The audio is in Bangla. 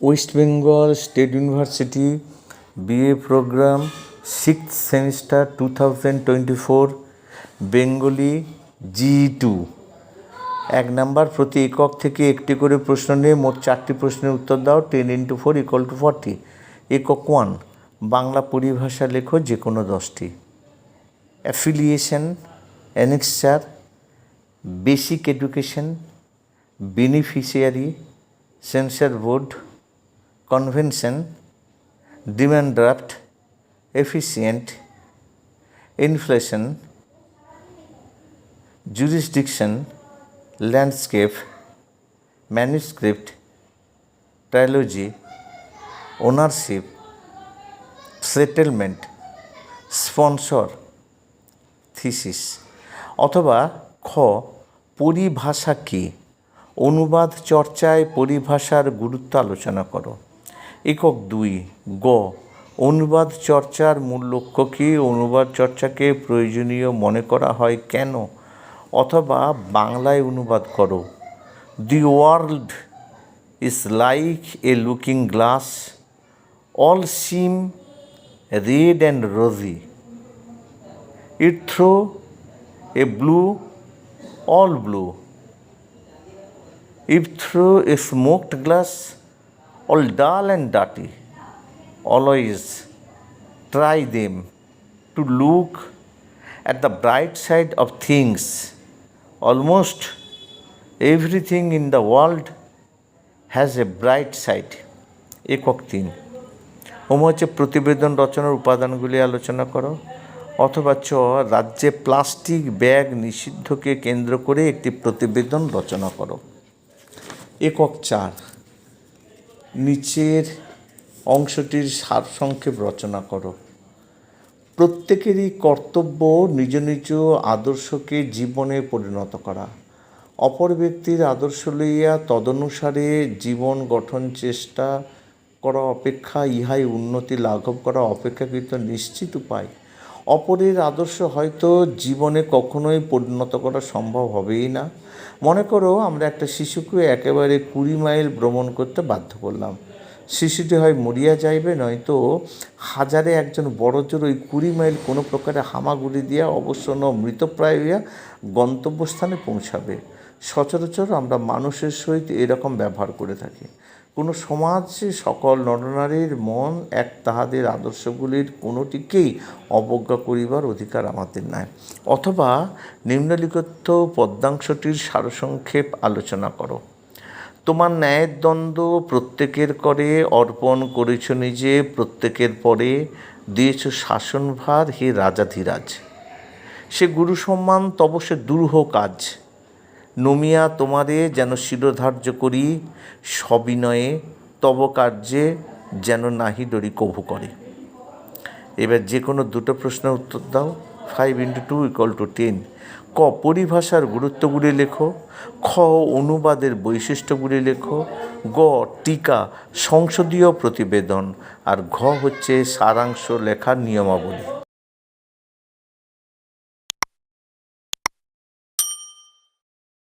West Bengal State University BA program 6th semester 2024 Bengali GE2 এক নাম্বার প্রতি একক থেকে একটি করে প্রশ্ন নিয়ে মোট 4টি প্রশ্নের উত্তর দাও। 10 × 4 = 40। একক 1 বাংলা পরিভাষা লেখো যে কোনো 10টি। Affiliation, annexure, basic education, beneficiary, censor board, convention, demand draft, efficient, inflation, jurisdiction, landscape, manuscript, trilogy, ownership, settlement, sponsor, thesis। অথবা খ পরিভাষা কি, অনুবাদ চর্চায় পরিভাষার গুরুত্ব আলোচনা করো। একক 2 গ অনুবাদ চর্চার মূল লক্ষ্য কী, অনুবাদ চর্চাকে প্রয়োজনীয় মনে করা হয় কেন, অথবা বাংলায় অনুবাদ করো। The world is like a looking glass, all seem red and rosy, it throw a blue, all blue, if throw a smoked glass, all dull and dirty. Always try them to look at the bright side of things. Almost everything in the world has a bright side. একক 3 হচ্ছে প্রতিবেদন রচনার উপাদানগুলি আলোচনা করো। অথবা চ রাজ্যে প্লাস্টিক ব্যাগ নিষিদ্ধকে কেন্দ্র করে একটি প্রতিবেদন রচনা করো। একক 4 নিচের অংশটির সারসংক্ষেপ রচনা করো। প্রত্যেকেরই কর্তব্য নিজ নিজ আদর্শকে জীবনে পরিণত করা। অপর ব্যক্তির আদর্শ লইয়া তদনুসারে জীবন গঠন চেষ্টা করা অপেক্ষা ইহাই উন্নতি লাঘব করা অপেক্ষাকৃত নিশ্চিত উপায়। অপরের আদর্শ হয়তো জীবনে কখনোই পরিণত করা সম্ভব হবেই না। মনে করো আমরা একটা শিশুকে একেবারে 20 মাইল ভ্রমণ করতে বাধ্য করলাম। শিশুটি হয় মরিয়া যাইবে, নয়তো হাজারে একজন বড়জোর ওই 20 মাইল কোনো প্রকারে হামাগুড়ি দিয়া অবসন্ন মৃতপ্রায় হইয়া গন্তব্যস্থানে পৌঁছাবে। সচরাচর আমরা মানুষের সহিত এরকম ব্যবহার করে থাকি। কোনো সমাজে সকল নরনারীর মন এক, তাহাদের আদর্শগুলির কোনোটিকেই অবজ্ঞা করিবার অধিকার আমাদের নাই। অথবা নিম্নলিখিত পদ্যাংশটির সারসংক্ষেপ আলোচনা করো। তোমার ন্যায়ের দ্বন্দ্ব প্রত্যেকের করে অর্পণ করেছ নিজে, প্রত্যেকের পরে দিয়েছ শাসনভার, হে রাজাধিরাজ। সে গুরু সম্মান তব সে দুরূহ কাজ, নমিয়া তোমারে যেন শিরোধার্য করি, সবিনয়ে তব কার্যে যেন নাহি ডরি কভু করে। এবার যে কোনো দুটো প্রশ্নের উত্তর দাও। 5 × 2 = 10। ক পরিভাষার গুরুত্বগুলি লেখো। খ অনুবাদের বৈশিষ্ট্যগুলি লেখো। গ টিকা সংসদীয় প্রতিবেদন। আর ঘ হচ্ছে সারাংশ লেখার নিয়মাবলী।